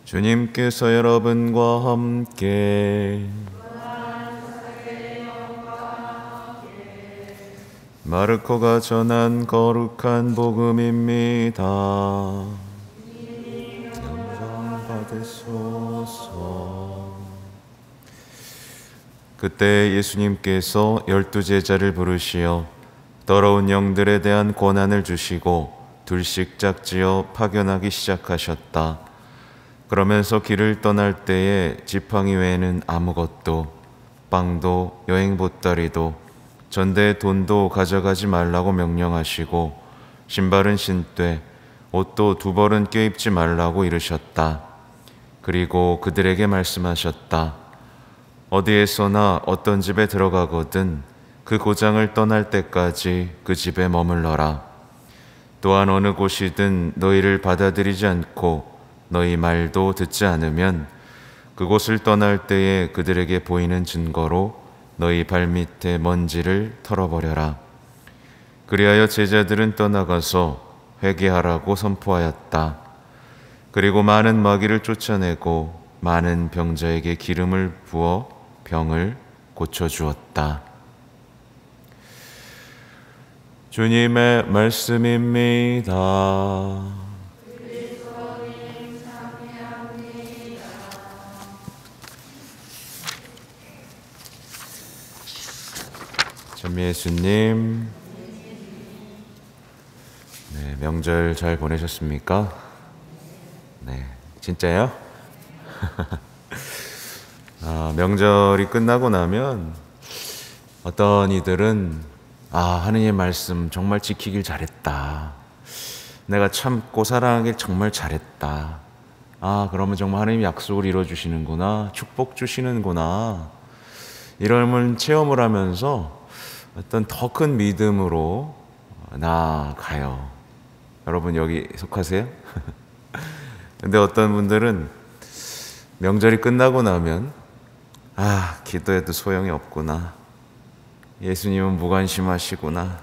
주님께서 여러분과 함께 마르코가 전한 거룩한 복음입니다. 영광 받으소서. 그때 예수님께서 12제자를 부르시어 더러운 영들에 대한 권한을 주시고 둘씩 짝지어 파견하기 시작하셨다. 그러면서 길을 떠날 때에 지팡이 외에는 아무것도, 빵도 여행 보따리도 전대의 돈도 가져가지 말라고 명령하시고 신발은 신되 옷도 2벌은 껴입지 말라고 이르셨다. 그리고 그들에게 말씀하셨다. 어디에서나 어떤 집에 들어가거든 그 고장을 떠날 때까지 그 집에 머물러라. 또한 어느 곳이든 너희를 받아들이지 않고 너희 말도 듣지 않으면 그곳을 떠날 때에 그들에게 보이는 증거로 너희 발밑에 먼지를 털어버려라. 그리하여 제자들은 떠나가서 회개하라고 선포하였다. 그리고 많은 마귀를 쫓아내고 많은 병자에게 기름을 부어 병을 고쳐주었다. 주님의 말씀입니다. 전미예수님, 네, 명절 잘 보내셨습니까? 네, 진짜요? 명절이 끝나고 나면 어떤 이들은 하느님의 말씀 정말 지키길 잘했다. 내가 참고 살아가길 정말 잘했다. 그러면 정말 하느님 약속을 이뤄주시는구나. 축복 주시는구나. 이런 체험을 하면서 어떤 더 큰 믿음으로 나아가요. 여러분 여기 속하세요? 근데 어떤 분들은 명절이 끝나고 나면 기도해도 소용이 없구나. 예수님은 무관심하시구나.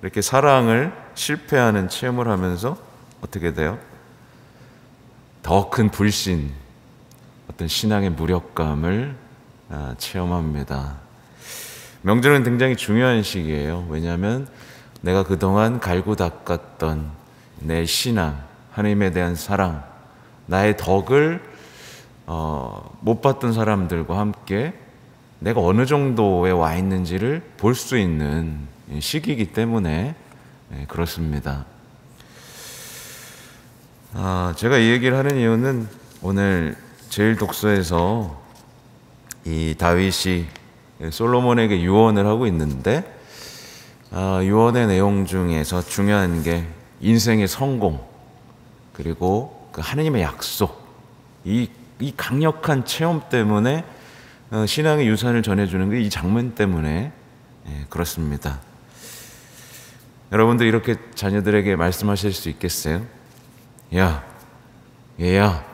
이렇게 사랑을 실패하는 체험을 하면서 어떻게 돼요? 더 큰 불신, 어떤 신앙의 무력감을 체험합니다. 명절은 굉장히 중요한 시기예요. 왜냐하면 내가 그동안 갈고 닦았던 내 신앙, 하나님에 대한 사랑, 나의 덕을 못 봤던 사람들과 함께 내가 어느 정도에 와 있는지를 볼 수 있는 시기이기 때문에 그렇습니다. 제가 이 얘기를 하는 이유는 오늘 제일 독서에서 이 다윗이 솔로몬에게 유언을 하고 있는데 유언의 내용 중에서 중요한 게 인생의 성공, 그리고 그 하느님의 약속, 이 강력한 체험 때문에 신앙의 유산을 전해주는 게 이 장면 때문에 그렇습니다. 여러분들 이렇게 자녀들에게 말씀하실 수 있겠어요? 야, 얘야,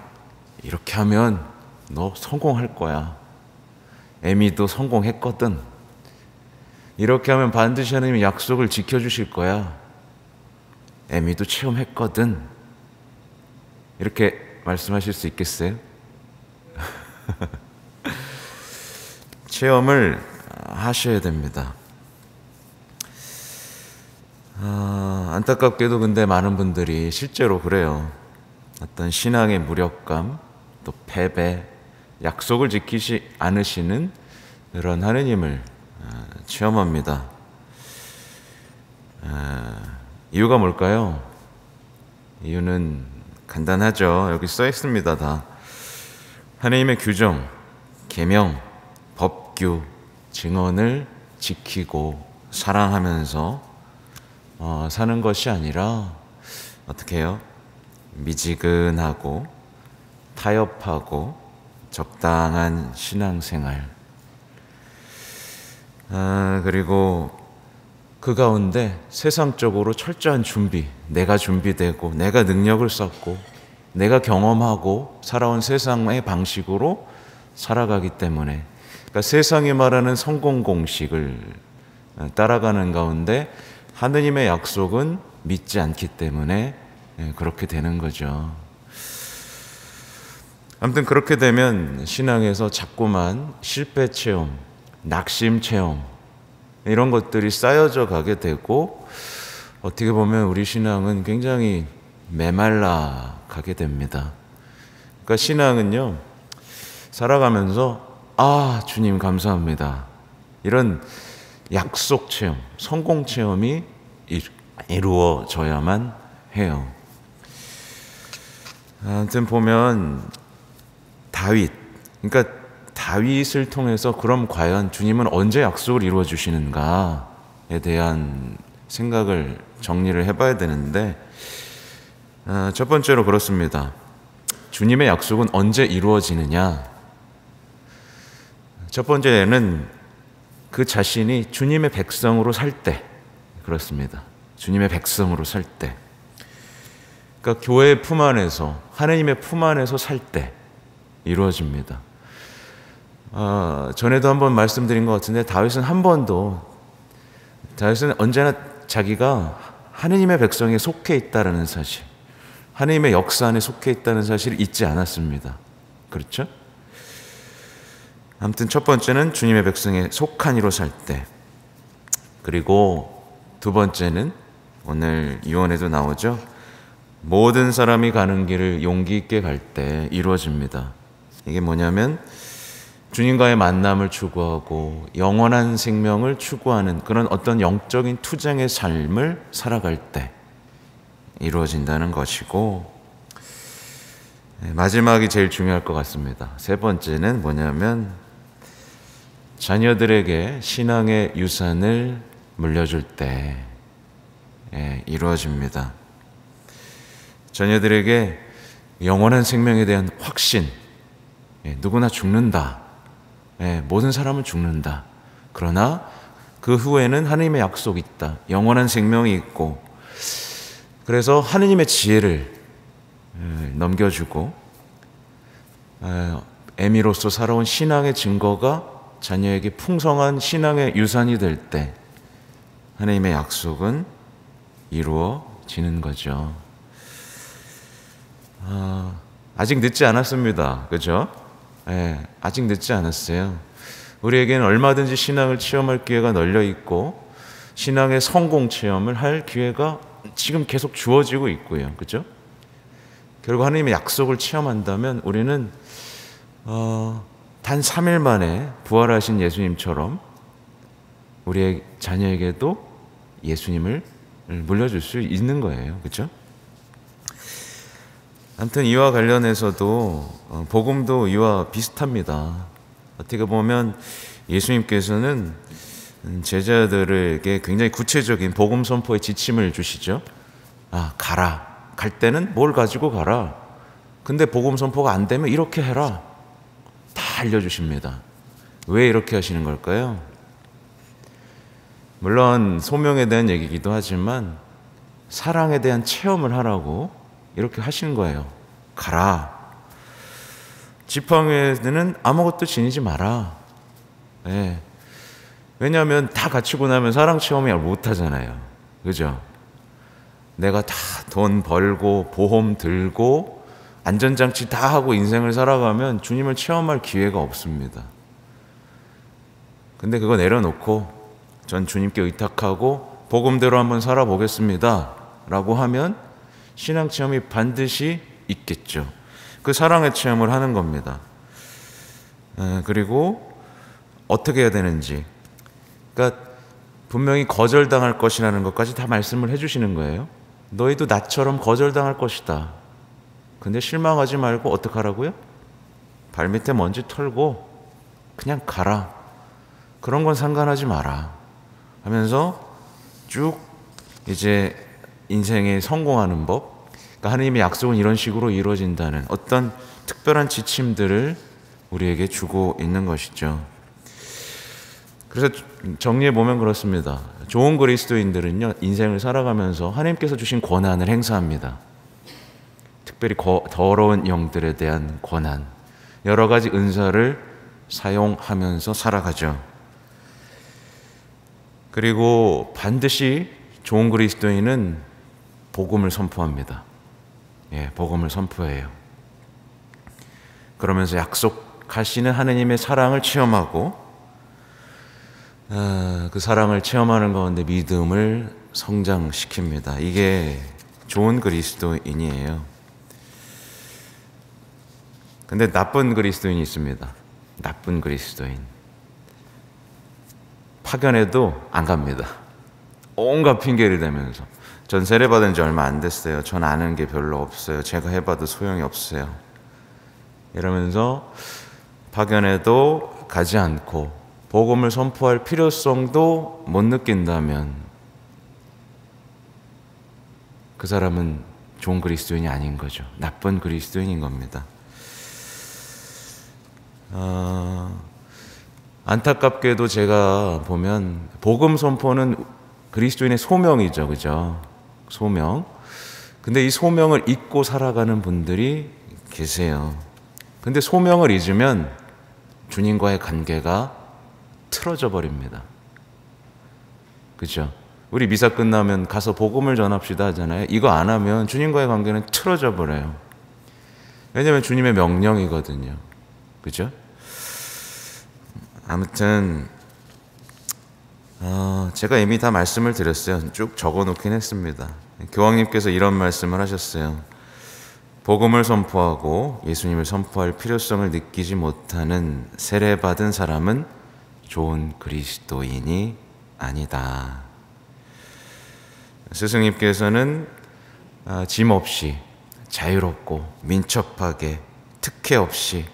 이렇게 하면 너 성공할 거야. 에미도 성공했거든. 이렇게 하면 반드시 하나님의 약속을 지켜주실 거야. 에미도 체험했거든. 이렇게 말씀하실 수 있겠어요? 체험을 하셔야 됩니다. 안타깝게도 근데 많은 분들이 실제로 그래요. 어떤 신앙의 무력감, 또 패배, 약속을 지키지 않으시는 그런 하느님을 체험합니다. 이유가 뭘까요? 이유는 간단하죠. 여기 써 있습니다. 다 하느님의 규정, 계명, 법규, 증언을 지키고 사랑하면서 사는 것이 아니라 어떻게 해요? 미지근하고 타협하고 적당한 신앙생활, 그리고 그 가운데 세상적으로 철저한 준비, 내가 준비되고 내가 능력을 쌓고 내가 경험하고 살아온 세상의 방식으로 살아가기 때문에, 그러니까 세상이 말하는 성공 공식을 따라가는 가운데 하느님의 약속은 믿지 않기 때문에 그렇게 되는 거죠. 아무튼 그렇게 되면 신앙에서 자꾸만 실패 체험, 낙심 체험 이런 것들이 쌓여져 가게 되고 어떻게 보면 우리 신앙은 굉장히 메말라 가게 됩니다. 그러니까 신앙은요, 살아가면서 주님 감사합니다, 이런 약속 체험, 성공 체험이 이루어져야만 해요. 아무튼 보면 그러니까 다윗을 통해서 그럼 과연 주님은 언제 약속을 이루어 주시는가에 대한 생각을 정리를 해봐야 되는데, 첫 번째로 그렇습니다. 주님의 약속은 언제 이루어지느냐? 첫 번째는 그 자신이 주님의 백성으로 살 때 그렇습니다. 주님의 백성으로 살 때, 그러니까 교회의 품 안에서, 하느님의 품 안에서 살 때 이루어집니다. 전에도 한번 말씀드린 것 같은데 다윗은 언제나 자기가 하느님의 백성에 속해 있다는 사실, 하느님의 역사 안에 속해 있다는 사실을 잊지 않았습니다. 그렇죠? 아무튼 첫 번째는 주님의 백성에 속한 이로 살 때, 그리고 두 번째는 오늘 유언에도 나오죠. 모든 사람이 가는 길을 용기 있게 갈 때 이루어집니다. 이게 뭐냐면 주님과의 만남을 추구하고 영원한 생명을 추구하는 그런 어떤 영적인 투쟁의 삶을 살아갈 때 이루어진다는 것이고, 마지막이 제일 중요할 것 같습니다. 세 번째는 뭐냐면 자녀들에게 신앙의 유산을 물려줄 때 이루어집니다. 자녀들에게 영원한 생명에 대한 확신, 누구나 죽는다, 모든 사람은 죽는다, 그러나 그 후에는 하느님의 약속이 있다, 영원한 생명이 있고, 그래서 하느님의 지혜를 넘겨주고 애미로서 살아온 신앙의 증거가 자녀에게 풍성한 신앙의 유산이 될 때 하느님의 약속은 이루어지는 거죠. 아직 늦지 않았습니다. 그죠? 아직 늦지 않았어요. 우리에게는 얼마든지 신앙을 체험할 기회가 널려 있고 신앙의 성공 체험을 할 기회가 지금 계속 주어지고 있고요. 그죠? 결국 하나님의 약속을 체험한다면 우리는 단 3일 만에 부활하신 예수님처럼 우리의 자녀에게도 예수님을 물려줄 수 있는 거예요. 그렇죠? 아무튼 이와 관련해서도 복음도 이와 비슷합니다. 어떻게 보면 예수님께서는 제자들에게 굉장히 구체적인 복음 선포의 지침을 주시죠. 가라. 갈 때는 뭘 가지고 가라. 근데 복음 선포가 안 되면 이렇게 해라. 다 알려주십니다. 왜 이렇게 하시는 걸까요? 물론 소명에 대한 얘기이기도 하지만 사랑에 대한 체험을 하라고 이렇게 하시는 거예요. 가라. 지팡이에는 아무것도 지니지 마라. 왜냐하면 다 갖추고 나면 사랑 체험을 못 하잖아요. 그죠? 내가 다 돈 벌고 보험 들고 안전장치 다 하고 인생을 살아가면 주님을 체험할 기회가 없습니다. 근데 그거 내려놓고 전 주님께 의탁하고 복음대로 한번 살아보겠습니다 라고 하면 신앙 체험이 반드시 있겠죠. 그 사랑의 체험을 하는 겁니다. 그리고 어떻게 해야 되는지, 그러니까 분명히 거절당할 것이라는 것까지 다 말씀을 해주시는 거예요. 너희도 나처럼 거절당할 것이다. 근데 실망하지 말고 어떻게 하라고요? 발밑에 먼지 털고 그냥 가라. 그런 건 상관하지 마라 하면서 쭉 이제 인생에 성공하는 법, 그러니까 하나님의 약속은 이런 식으로 이루어진다는 어떤 특별한 지침들을 우리에게 주고 있는 것이죠. 그래서 정리해보면 그렇습니다. 좋은 그리스도인들은요, 인생을 살아가면서 하나님께서 주신 권한을 행사합니다. 특별히 더러운 영들에 대한 권한, 여러 가지 은사를 사용하면서 살아가죠. 그리고 반드시 좋은 그리스도인은 복음을 선포합니다. 복음을 선포해요. 그러면서 약속하시는 하느님의 사랑을 체험하고 그 사랑을 체험하는 가운데 믿음을 성장시킵니다. 이게 좋은 그리스도인이에요. 근데 나쁜 그리스도인이 있습니다. 나쁜 그리스도인. 파견해도 안 갑니다. 온갖 핑계를 대면서 전 세례받은 지 얼마 안 됐어요. 전 아는 게 별로 없어요. 제가 해봐도 소용이 없어요. 이러면서 파견해도 가지 않고 복음을 선포할 필요성도 못 느낀다면 그 사람은 좋은 그리스도인이 아닌 거죠. 나쁜 그리스도인인 겁니다. 안타깝게도 제가 보면 복음 선포는 그리스도인의 소명이죠. 그죠? 소명. 근데 이 소명을 잊고 살아가는 분들이 계세요. 근데 소명을 잊으면 주님과의 관계가 틀어져 버립니다. 그죠? 우리 미사 끝나면 가서 복음을 전합시다 하잖아요. 이거 안 하면 주님과의 관계는 틀어져 버려요. 왜냐하면 주님의 명령이거든요. 그죠? 아무튼 제가 이미 다 말씀을 드렸어요. 쭉 적어놓긴 했습니다. 교황님께서 이런 말씀을 하셨어요. 복음을 선포하고 예수님을 선포할 필요성을 느끼지 못하는 세례받은 사람은 좋은 그리스도인이 아니다. 스승님께서는 짐 없이 자유롭고 민첩하게 특혜 없이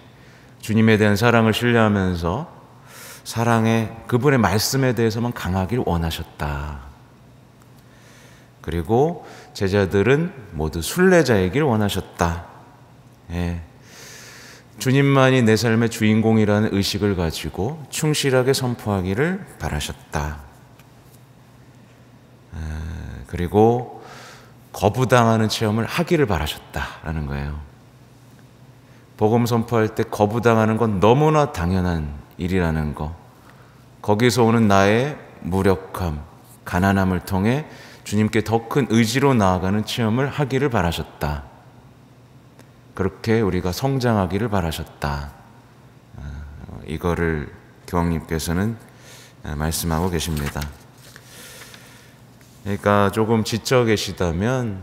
주님에 대한 사랑을 신뢰하면서 사랑의 그분의 말씀에 대해서만 강하길 원하셨다. 그리고 제자들은 모두 순례자이길 원하셨다. 예. 주님만이 내 삶의 주인공이라는 의식을 가지고 충실하게 선포하기를 바라셨다. 그리고 거부당하는 체험을 하기를 바라셨다라는 거예요. 복음 선포할 때 거부당하는 건 너무나 당연한 일이라는 거. 거기서 오는 나의 무력함, 가난함을 통해 주님께 더 큰 의지로 나아가는 체험을 하기를 바라셨다. 그렇게 우리가 성장하기를 바라셨다. 이거를 교황님께서는 말씀하고 계십니다. 그러니까 조금 지쳐 계시다면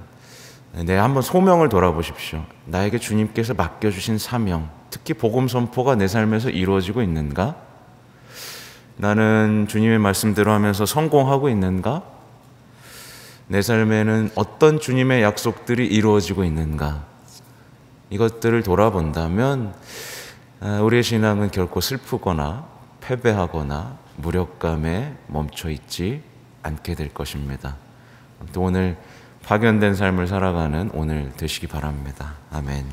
한번 소명을 돌아보십시오. 나에게 주님께서 맡겨주신 사명, 특히 복음 선포가 내 삶에서 이루어지고 있는가? 나는 주님의 말씀대로 하면서 성공하고 있는가? 내 삶에는 어떤 주님의 약속들이 이루어지고 있는가? 이것들을 돌아본다면 우리의 신앙은 결코 슬프거나 패배하거나 무력감에 멈춰 있지 않게 될 것입니다. 또 오늘 파견된 삶을 살아가는 오늘 되시기 바랍니다. 아멘.